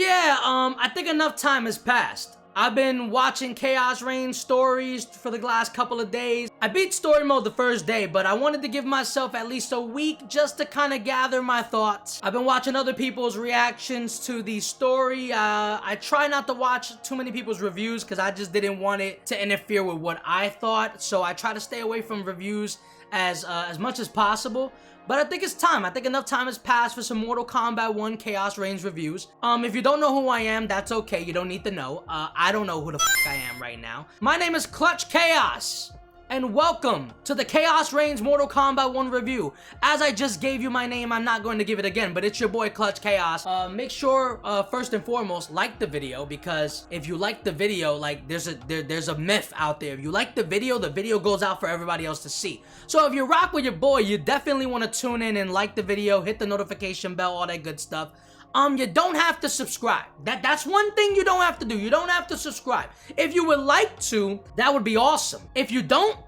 yeah, I think enough time has passed. I've been watching Chaos Reign stories for the last couple of days. I beat story mode the first day, but I wanted to give myself at least a week just to kind of gather my thoughts. I've been watching other people's reactions to the story. I try not to watch too many people's reviews because I just didn't want it to interfere with what I thought. So I try to stay away from reviews as much as possible. But I think it's time. I think enough time has passed for some Mortal Kombat 1 Chaos Reigns reviews. If you don't know who I am, that's okay. You don't need to know. I don't know who the f I am right now. My name is Clutch Chaos, and welcome to the Chaos Reigns Mortal Kombat 1 review. As I just gave you my name, I'm not going to give it again, but it's your boy Clutch Chaos. Make sure, first and foremost, like the video, because if you like the video, like, there's a myth out there. If you like the video goes out for everybody else to see. So if you rock with your boy, you definitely want to tune in and like the video, hit the notification bell, all that good stuff. You don't have to subscribe. That's one thing you don't have to do. You don't have to subscribe. If you would like to, that would be awesome. If you don't,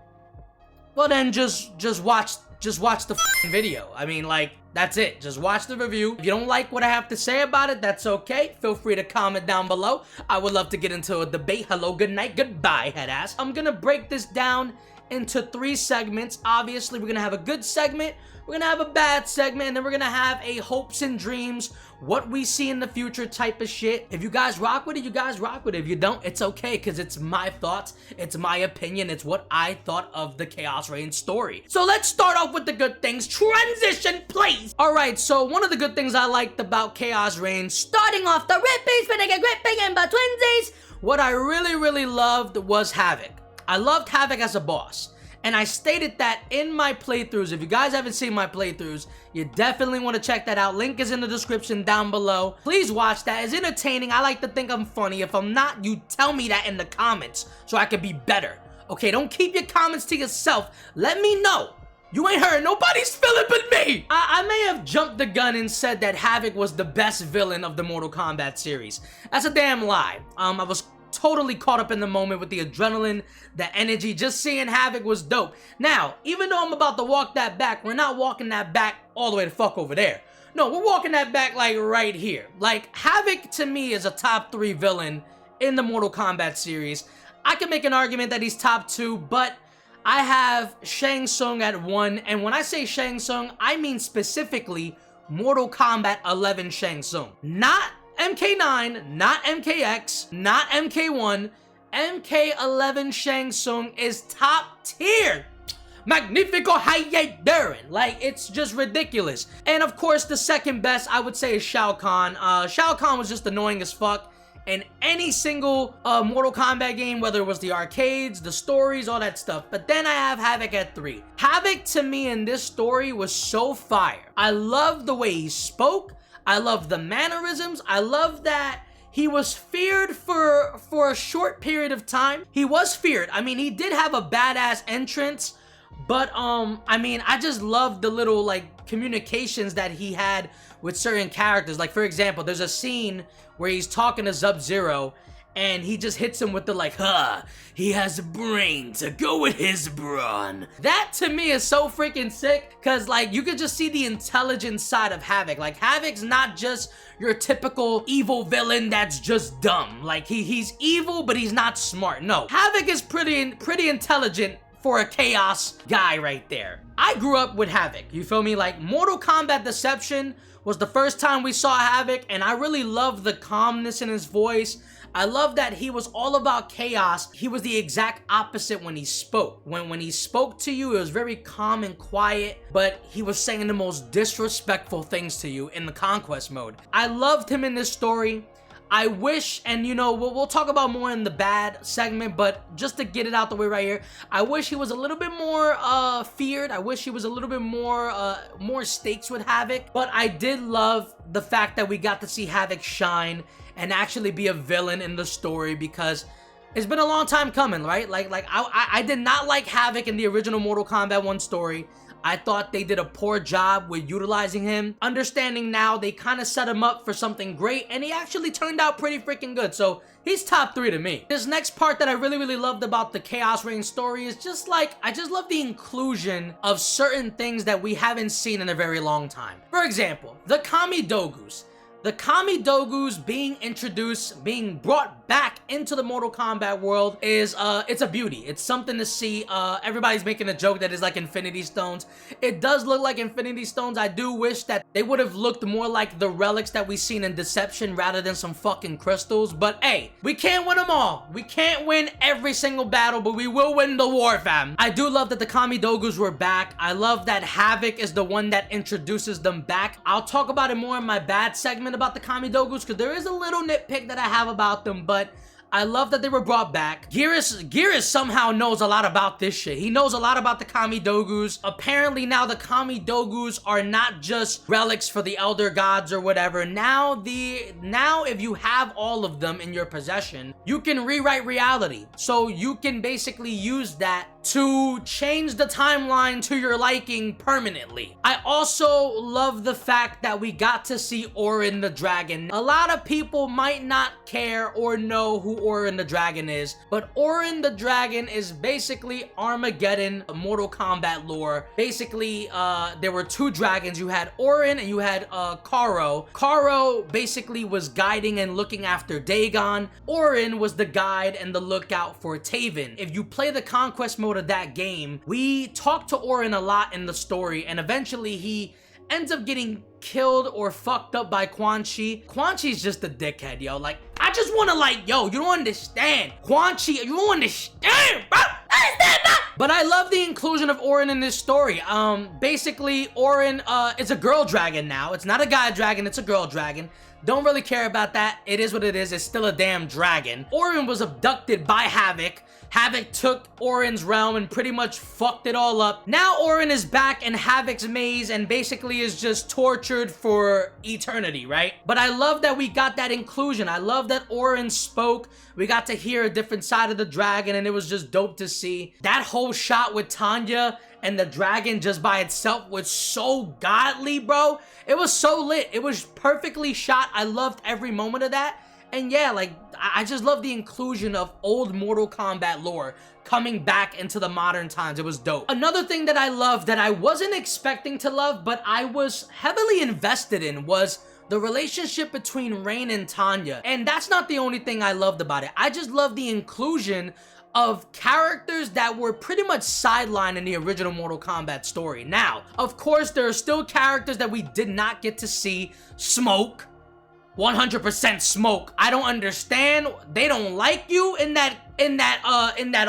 well then just watch the f***ing video. I mean, like, that's it. Just watch the review. If you don't like what I have to say about it, that's okay. Feel free to comment down below. I would love to get into a debate. Hello, good night, goodbye, head ass. I'm gonna break this down into 3 segments. Obviously, we're gonna have a good segment, we're gonna have a bad segment, and then we're gonna have a hopes and dreams, what we see in the future type of shit. If you guys rock with it, you guys rock with it. If you don't, it's okay, because it's my thoughts, it's my opinion, it's what I thought of the Chaos Reigns story. So let's start off with the good things. Transition, please! Alright, so one of the good things I liked about Chaos Reigns, starting off the ripping, spinning and gripping and twinsies, what I really loved was Havoc. I loved Havoc as a boss. And I stated that in my playthroughs. If you guys haven't seen my playthroughs, you definitely want to check that out. Link is in the description down below. Please watch that. It's entertaining. I like to think I'm funny. If I'm not, you tell me that in the comments so I can be better. Okay, don't keep your comments to yourself. Let me know. You ain't hurting nobody's feeling but me! I may have jumped the gun and said that Havoc was the best villain of the Mortal Kombat series. That's a damn lie. I was totally caught up in the moment with the adrenaline, the energy. Just seeing Havoc was dope. Now, even though I'm about to walk that back, we're not walking that back all the way to fuck over there. No, we're walking that back like right here. Like, Havoc to me is a top 3 villain in the Mortal Kombat series. I can make an argument that he's top 2, but I have Shang Tsung at 1, and when I say Shang Tsung, I mean specifically Mortal Kombat 11 Shang Tsung. Not MK9, not MKX, not MK1, MK11 Shang Tsung is top tier. Magnifico, how you doing? Like, it's just ridiculous. And of course, the second best, I would say, is Shao Kahn. Shao Kahn was just annoying as fuck in any single Mortal Kombat game, whether it was the arcades, the stories, all that stuff. But then I have Havoc at 3. Havoc, to me, in this story was so fire. I love the way he spoke. I love the mannerisms. I love that he was feared for a short period of time. He was feared. I mean, he did have a badass entrance, but I mean, I just love the little like communications that he had with certain characters. Like, for example, there's a scene where he's talking to Sub-Zero and he just hits him with the like, he has a brain to go with his brawn. That to me is so freaking sick, cause like you could just see the intelligent side of Havoc. Like, Havoc's not just your typical evil villain that's just dumb. Like, he's evil, but he's not smart. No, Havoc is pretty intelligent for a chaos guy right there. I grew up with Havoc, you feel me? Like, Mortal Kombat Deception was the first time we saw Havoc, and I really loved the calmness in his voice. I love that he was all about chaos. He was the exact opposite when he spoke. When he spoke to you, it was very calm and quiet, but he was saying the most disrespectful things to you in the conquest mode. I loved him in this story. I wish, and you know, we'll talk about more in the bad segment, but just to get it out the way right here, I wish he was a little bit more feared. I wish he was a little bit more stakes with Havoc, but I did love the fact that we got to see Havoc shine and actually be a villain in the story, because it's been a long time coming, right? Like I did not like Havoc in the original Mortal Kombat 1 story. I thought they did a poor job with utilizing him. Understanding now, they kind of set him up for something great, and he actually turned out pretty freaking good. So he's top 3 to me. This next part that I really loved about the Chaos Reigns story is just like, I just love the inclusion of certain things that we haven't seen in a very long time. For example, the Kami Dogus. The Kamidogus being introduced, being brought back into the Mortal Kombat world is, it's a beauty. It's something to see. Everybody's making a joke that it's like Infinity Stones. It does look like Infinity Stones. I do wish that they would have looked more like the relics that we seen in Deception rather than some fucking crystals. But hey, we can't win them all. We can't win every single battle, but we will win the war, fam. I do love that the Kamidogus were back. I love that Havoc is the one that introduces them back. I'll talk about it more in my bad segment about the Kamidogus, because there is a little nitpick that I have about them, but I love that they were brought back. Geras somehow knows a lot about this shit. He knows a lot about the Kamidogus. Apparently now the Kamidogus are not just relics for the Elder Gods or whatever. Now if you have all of them in your possession, you can rewrite reality. So you can basically use that to change the timeline to your liking permanently. I also love the fact that we got to see Orin the Dragon. A lot of people might not care or know who Orin the Dragon is, but Orin the Dragon is basically Armageddon Mortal Kombat lore. Basically, there were two dragons. You had Orin and you had Karo. Karo basically was guiding and looking after Dagon. Orin was the guide and the lookout for Taven. If you play the Conquest mode of that game, we talk to Orin a lot in the story, and eventually he ends up getting killed or fucked up by Quan Chi. Quan Chi's just a dickhead, yo. Like, I just wanna, like, yo, you don't understand. Quan Chi, you don't understand, bro. Understand, bro. But I love the inclusion of Orin in this story. Basically, Orin is a girl dragon now. It's not a guy dragon, it's a girl dragon. Don't really care about that. It is what it is. It's still a damn dragon. Orin was abducted by Havoc. Havoc took Orin's realm and pretty much fucked it all up. Now Orin is back in Havoc's maze and basically is just tortured for eternity, right? But I love that we got that inclusion. I love that Orin spoke. We got to hear a different side of the dragon, and it was just dope to see. That whole shot with Tanya and the dragon just by itself was so godly, bro. It was so lit. It was perfectly shot. I loved every moment of that. And yeah, like, I just love the inclusion of old Mortal Kombat lore coming back into the modern times. It was dope. Another thing that I loved that I wasn't expecting to love, but I was heavily invested in, was the relationship between Rain and Tanya. And that's not the only thing I loved about it. I just love the inclusion of characters that were pretty much sidelined in the original Mortal Kombat story. Now, of course, there are still characters that we did not get to see. Smoke. 100% Smoke. I don't understand. They don't like you in that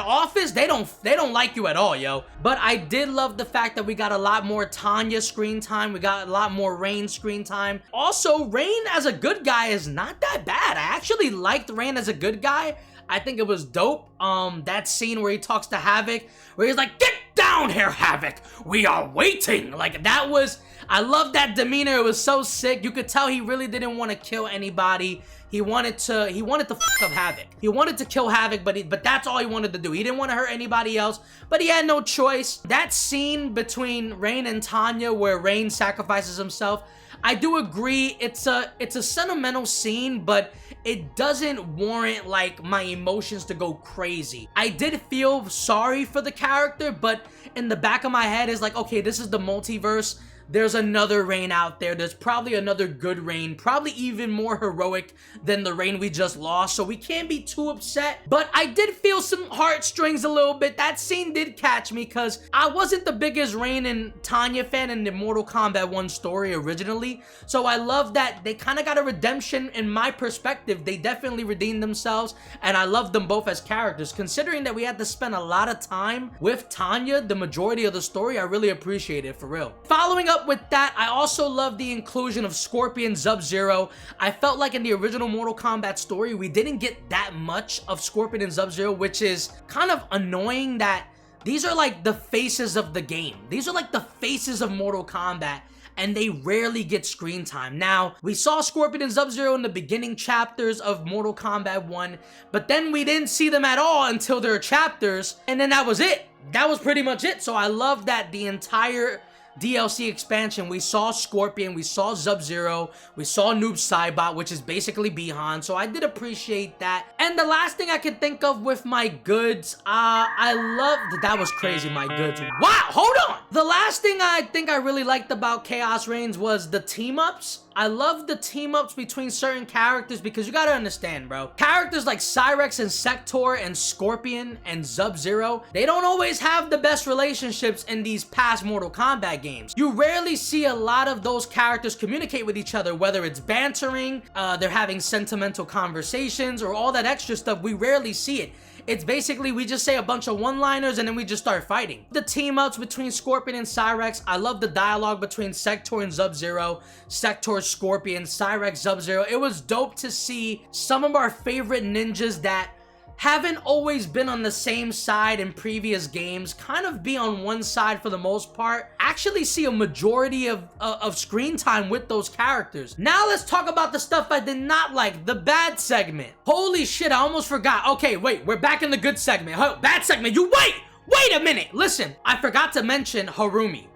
office. They don't like you at all, yo. But I did love the fact that we got a lot more Tanya screen time. We got a lot more Rain screen time. Also, Rain as a good guy is not that bad. I actually liked Rain as a good guy. I think it was dope. That scene where he talks to Havoc, where he's like, "Get down here, Havoc. We are waiting." Like, that was, I love that demeanor. It was so sick. You could tell he really didn't want to kill anybody. He wanted to fuck up Havoc. He wanted to kill Havoc, but that's all he wanted to do. He didn't want to hurt anybody else, but he had no choice. That scene between Rain and Tanya where Rain sacrifices himself, I do agree, it's a sentimental scene, but it doesn't warrant, like, my emotions to go crazy. I did feel sorry for the character, but in the back of my head is like, okay, this is the multiverse. There's another Rain out there. There's probably another good Rain, probably even more heroic than the Rain we just lost, so we can't be too upset. But I did feel some heartstrings a little bit. That scene did catch me because I wasn't the biggest Rain and Tanya fan in the Mortal Kombat 1 story originally, so I love that they kind of got a redemption. In my perspective, they definitely redeemed themselves, and I love them both as characters. Considering that we had to spend a lot of time with Tanya the majority of the story, I really appreciate it, for real. Following up with that, I also love the inclusion of Scorpion Sub-Zero. I felt like in the original Mortal Kombat story, we didn't get that much of Scorpion and Sub-Zero, which is kind of annoying that these are like the faces of the game. These are like the faces of Mortal Kombat, and they rarely get screen time. Now, we saw Scorpion and Sub-Zero in the beginning chapters of Mortal Kombat 1, but then we didn't see them at all until their chapters, and then that was it. That was pretty much it. So I love that the entire DLC expansion, we saw Scorpion, we saw Sub-Zero, we saw Noob Saibot, which is basically Bihan, so I did appreciate that. And the last thing I could think of with my goods, I loved, that was crazy, my goods. Wow, hold on! The last thing I think I really liked about Chaos Reigns was the team-ups. I love the team-ups between certain characters because you gotta understand, bro. Characters like Cyrex and Sector and Scorpion and Sub-Zero, they don't always have the best relationships in these past Mortal Kombat games. You rarely see a lot of those characters communicate with each other, whether it's bantering, they're having sentimental conversations, or all that extra stuff. We rarely see it. It's basically, we just say a bunch of one-liners and then we just start fighting. The team-ups between Scorpion and Cyrex, I love the dialogue between Sector and Sub-Zero, Sector, Scorpion, Cyrex, Sub-Zero. It was dope to see some of our favorite ninjas that haven't always been on the same side in previous games kind of be on one side for the most part. Actually see a majority of screen time with those characters. Now let's talk about the stuff I did not like, the bad segment. Holy shit, I almost forgot. Okay, wait, we're back in the good segment. Bad segment, wait a minute. Listen, I forgot to mention Harumi.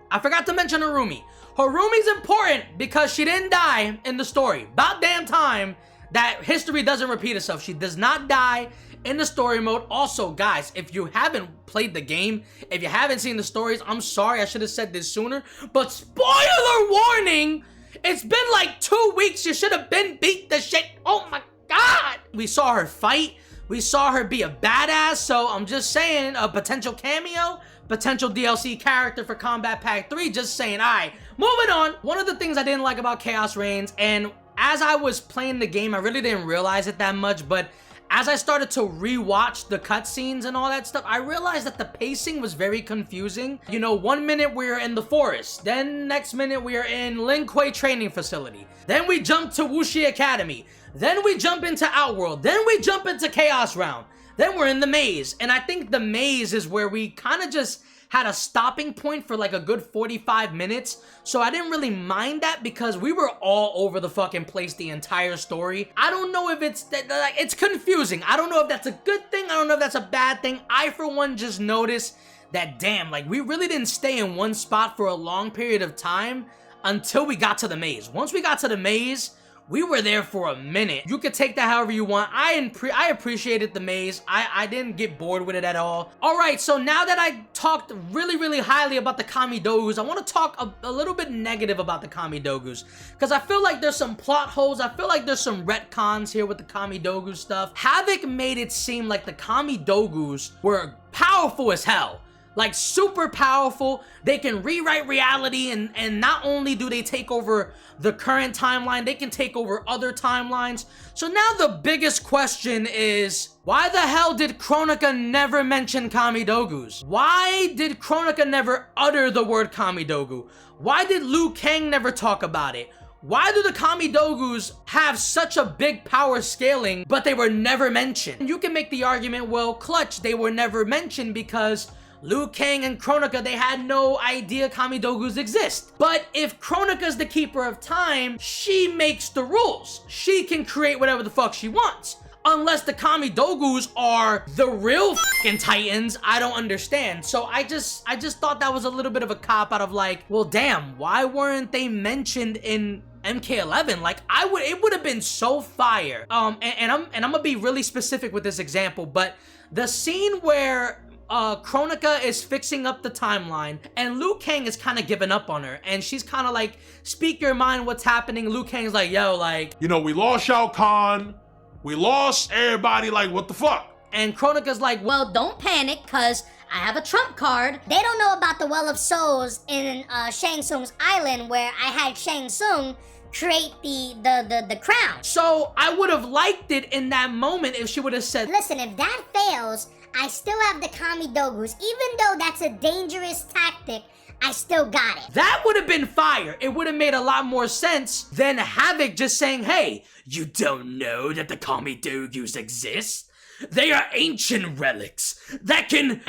Harumi's important because she didn't die in the story. About damn time that history doesn't repeat itself. She does not die in the story mode. Also, guys, if you haven't played the game, if you haven't seen the stories, I'm sorry, I should have said this sooner, but spoiler warning, it's been like 2 weeks. You should have been beat the shit. Oh my god. We saw her fight. We saw her be a badass. So I'm just saying, a potential cameo, potential DLC character for Kombat Pack 3. Just saying. All right, moving on. One of the things I didn't like about Chaos Reigns, and as I was playing the game, I really didn't realize it that much, but as I started to rewatch the cutscenes and all that stuff, I realized that the pacing was very confusing. You know, 1 minute we're in the forest, then next minute we are in Lin Kuei training facility, then we jump to Wuxi Academy, then we jump into Outworld, then we jump into Chaos Round, then we're in the maze. And I think the maze is where we kind of just had a stopping point for like a good 45 minutes. So I didn't really mind that because we were all over the fucking place the entire story. I don't know if it's confusing. I don't know if that's a good thing. I don't know if that's a bad thing. I, for one, just noticed that, damn, like, we really didn't stay in one spot for a long period of time until we got to the maze. Once we got to the maze, we were there for a minute. You could take that however you want. I appreciated the maze. I didn't get bored with it at all. All right, so now that I talked really highly about the Kamidogus, I want to talk a little bit negative about the Kamidogus, because I feel like there's some plot holes. I feel like there's some retcons here with the Kamidogu stuff. Havoc made it seem like the Kamidogus were powerful as hell. Like, super powerful. They can rewrite reality, and not only do they take over the current timeline, they can take over other timelines. So now the biggest question is, why the hell did Kronika never mention Kamidogus? Why did Kronika never utter the word Kamidogu? Why did Liu Kang never talk about it? Why do the Kamidogus have such a big power scaling, but they were never mentioned? You can make the argument, well, Clutch, they were never mentioned because Liu Kang and Kronika, they had no idea Kamidogus exist. But if Kronika's the keeper of time, she makes the rules. She can create whatever the fuck she wants. Unless the Kamidogus are the real fucking Titans, I don't understand. So I just thought that was a little bit of a cop out of like, well, damn, why weren't they mentioned in MK11? Like, it would have been so fire. And I'm gonna be really specific with this example, but the scene where Kronika is fixing up the timeline, and Liu Kang is kind of giving up on her, and she's kind of like, speak your mind, what's happening? Liu Kang's like, yo, like, you know, we lost Shao Kahn, we lost everybody, like, what the fuck? And Kronika's like, well, don't panic, cause I have a trump card. They don't know about the Well of Souls in Shang Tsung's island, where I had Shang Tsung create the crown. So I would have liked it in that moment if she would have said, listen, if that fails, I still have the Kamidogus. Even though that's a dangerous tactic, I still got it. That would have been fire. It would have made a lot more sense than Havoc just saying, hey, you don't know that the Kamidogus exist? They are ancient relics that can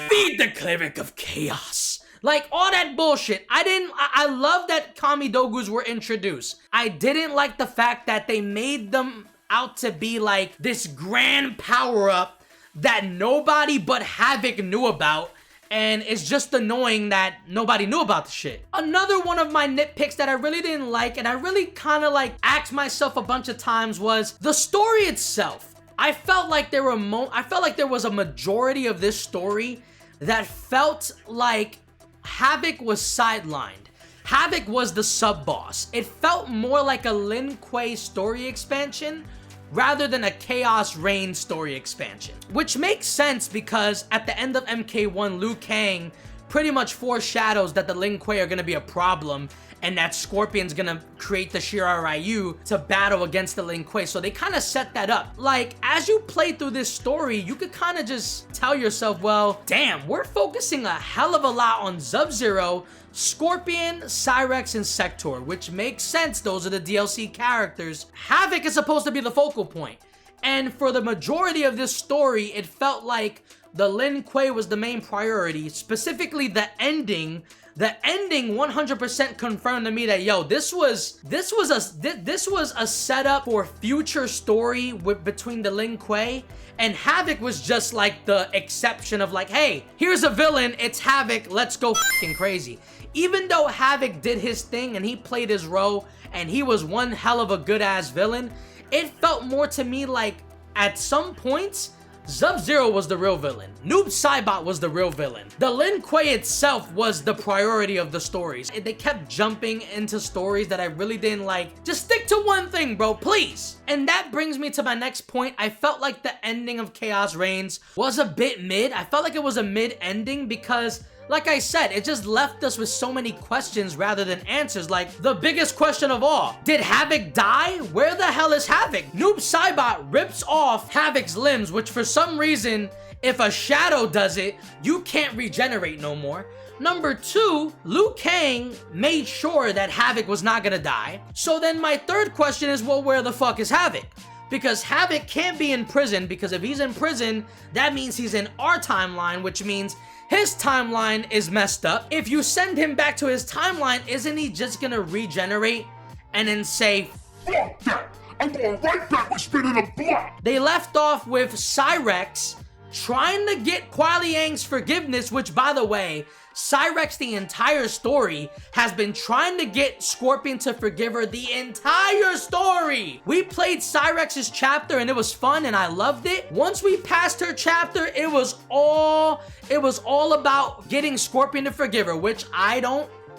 feed the Cleric of Chaos. Like, all that bullshit. I love that Kamidogus were introduced. I didn't like the fact that they made them out to be like this grand power-up that nobody but Havoc knew about, and it's just annoying that nobody knew about the shit. Another one of my nitpicks that I really didn't like, and I really kind of like asked myself a bunch of times, was the story itself. I felt like there was a majority of this story that felt like Havoc was sidelined. Havoc was the sub-boss. It felt more like a Lin Kuei story expansion rather than a Chaos Reign story expansion. Which makes sense because at the end of MK1, Liu Kang pretty much foreshadows that the Lin Kuei are gonna be a problem and that Scorpion's gonna create the Shirai Ryu to battle against the Lin Kuei. So they kind of set that up. Like, as you play through this story, you could kind of just tell yourself, well, damn, we're focusing a hell of a lot on Sub-Zero, Scorpion, Cyrex, and Sector, which makes sense. Those are the DLC characters. Havoc is supposed to be the focal point. And for the majority of this story, it felt like the Lin Kuei was the main priority, specifically the ending. The ending 100% confirmed to me that, yo, this was a setup for future story between the Lin Kuei, and Havoc was just like the exception of like, hey, here's a villain, it's Havoc, let's go fucking crazy. Even though Havoc did his thing and he played his role and he was one hell of a good ass villain, it felt more to me like at some points Sub-Zero was the real villain. Noob Saibot was the real villain. The Lin Kuei itself was the priority of the stories. They kept jumping into stories that I really didn't like. Just stick to one thing, bro, please. And that brings me to my next point. I felt like the ending of Chaos Reigns was a bit mid. I felt like it was a mid ending because, like I said, it just left us with so many questions rather than answers. Like, the biggest question of all, did Havoc die? Where the hell is Havoc? Noob Saibot rips off Havoc's limbs, which for some reason, if a shadow does it, you can't regenerate no more. Number two, Liu Kang made sure that Havoc was not gonna die. So then my third question is, well, where the fuck is Havoc? Because Havoc can't be in prison, because if he's in prison, that means he's in our timeline, which means his timeline is messed up. If you send him back to his timeline, isn't he just gonna regenerate and then say, Fuck that! I'm going right back with spinning a block! They left off with Cyrex trying to get Kuai Liang's forgiveness, which, by the way, Cyrex the entire story has been trying to get Scorpion to forgive her the entire story. We played Cyrex's chapter and it was fun and I loved it. Once we passed her chapter, it was all about getting Scorpion to forgive her, which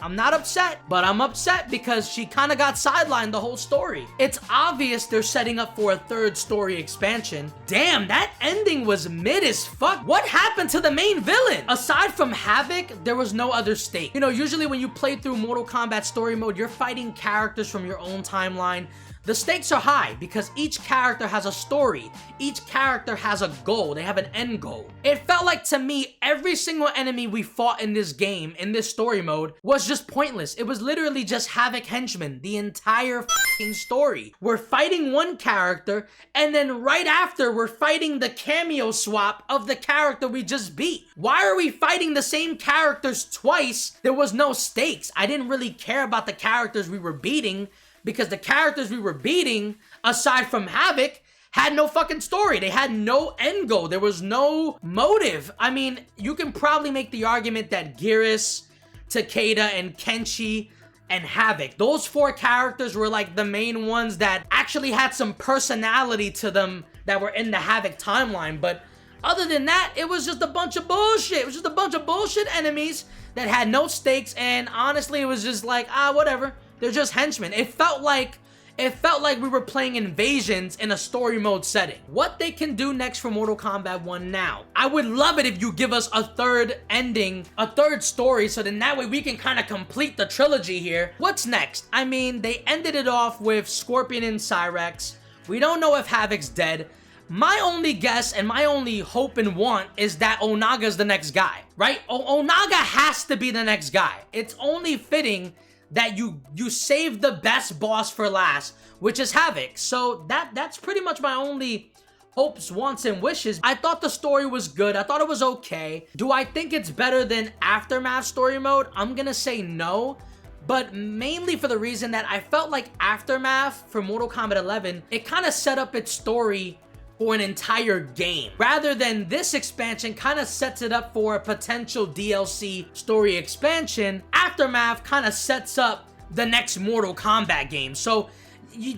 I'm not upset, but I'm upset because she kind of got sidelined the whole story. It's obvious they're setting up for a third story expansion. Damn, that ending was mid as fuck. What happened to the main villain? Aside from Havoc, there was no other stake. You know, usually when you play through Mortal Kombat story mode, you're fighting characters from your own timeline. The stakes are high because each character has a story. Each character has a goal. They have an end goal. It felt like to me, every single enemy we fought in this game, in this story mode, was just pointless. It was literally just Havoc henchmen the entire fucking story. We're fighting one character and then right after we're fighting the cameo swap of the character we just beat. Why are we fighting the same characters twice? There was no stakes. I didn't really care about the characters we were beating, because the characters we were beating, aside from Havoc, had no fucking story. They had no end goal. There was no motive. I mean, you can probably make the argument that Geras, Takeda, and Kenshi, and Havoc, those four characters were like the main ones that actually had some personality to them that were in the Havoc timeline. But other than that, it was just a bunch of bullshit. It was just a bunch of bullshit enemies that had no stakes. And honestly, it was just like, whatever. They're just henchmen. It felt like we were playing Invasions in a story mode setting. What they can do next for Mortal Kombat 1 now. I would love it if you give us a third ending, a third story, so then that way we can kind of complete the trilogy here. What's next? I mean, they ended it off with Scorpion and Cyrex. We don't know if Havoc's dead. My only guess and my only hope and want is that Onaga's the next guy, right? Onaga has to be the next guy. It's only fitting that you save the best boss for last, which is Havoc. So that's pretty much my only hopes, wants, and wishes. I thought the story was good. I thought it was okay. Do I think it's better than Aftermath story mode? I'm gonna say no, but mainly for the reason that I felt like Aftermath for Mortal Kombat 11, it kind of set up its story for an entire game, rather than this expansion kind of sets it up for a potential DLC story expansion. Aftermath kind of sets up the next Mortal Kombat game. So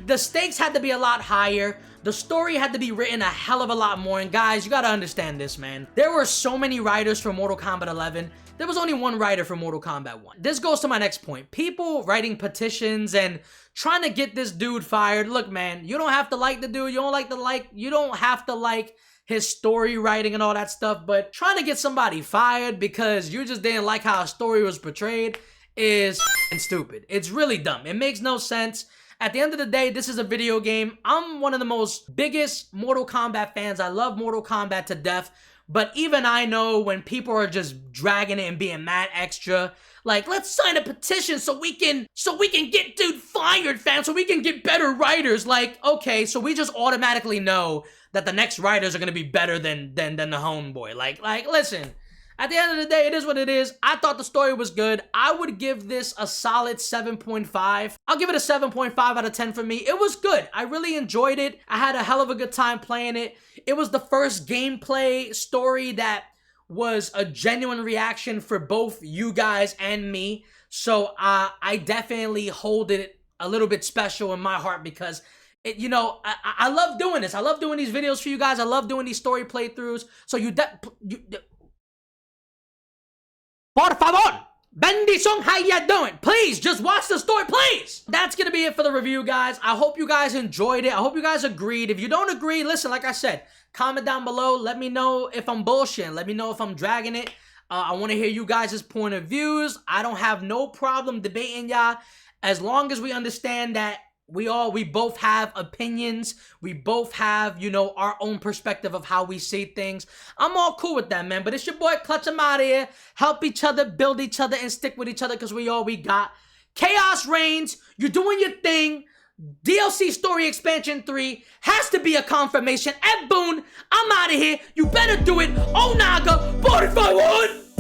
the stakes had to be a lot higher. The story had to be written a hell of a lot more, and guys, you gotta understand this, man. There were so many writers for Mortal Kombat 11. There was only one writer for Mortal Kombat 1. This goes to my next point. People writing petitions and trying to get this dude fired. Look, man, you don't have to like the dude. You don't have to like his story writing and all that stuff, but trying to get somebody fired because you just didn't like how a story was portrayed is stupid. It's really dumb. It makes no sense. At the end of the day, this is a video game. I'm one of the most biggest Mortal Kombat fans. I love Mortal Kombat to death, but even I know when people are just dragging it and being mad extra, like, let's sign a petition so we can get dude fired, fam, so we can get better writers. Like, okay, so we just automatically know that the next writers are gonna be better than the homeboy. Like, listen. At the end of the day, it is what it is. I thought the story was good. I would give this a solid 7.5. I'll give it a 7.5 out of 10 for me. It was good. I really enjoyed it. I had a hell of a good time playing it. It was the first gameplay story that was a genuine reaction for both you guys and me. So I definitely hold it a little bit special in my heart because I love doing this. I love doing these videos for you guys. I love doing these story playthroughs. So por favor, bendición, how ya doing? Please, just watch the story, please. That's gonna be it for the review, guys. I hope you guys enjoyed it. I hope you guys agreed. If you don't agree, listen, like I said, comment down below. Let me know if I'm bullshitting. Let me know if I'm dragging it. I want to hear you guys' point of views. I don't have no problem debating y'all as long as we understand that we both have opinions. We both have, our own perspective of how we see things. I'm all cool with that, man. But it's your boy Clutch. I'm out of here. Help each other, build each other, and stick with each other because we all we got. Chaos reigns. You're doing your thing. DLC Story Expansion 3 has to be a confirmation. Ed Boon, I'm out of here. You better do it. Oh, Naga, 45 1.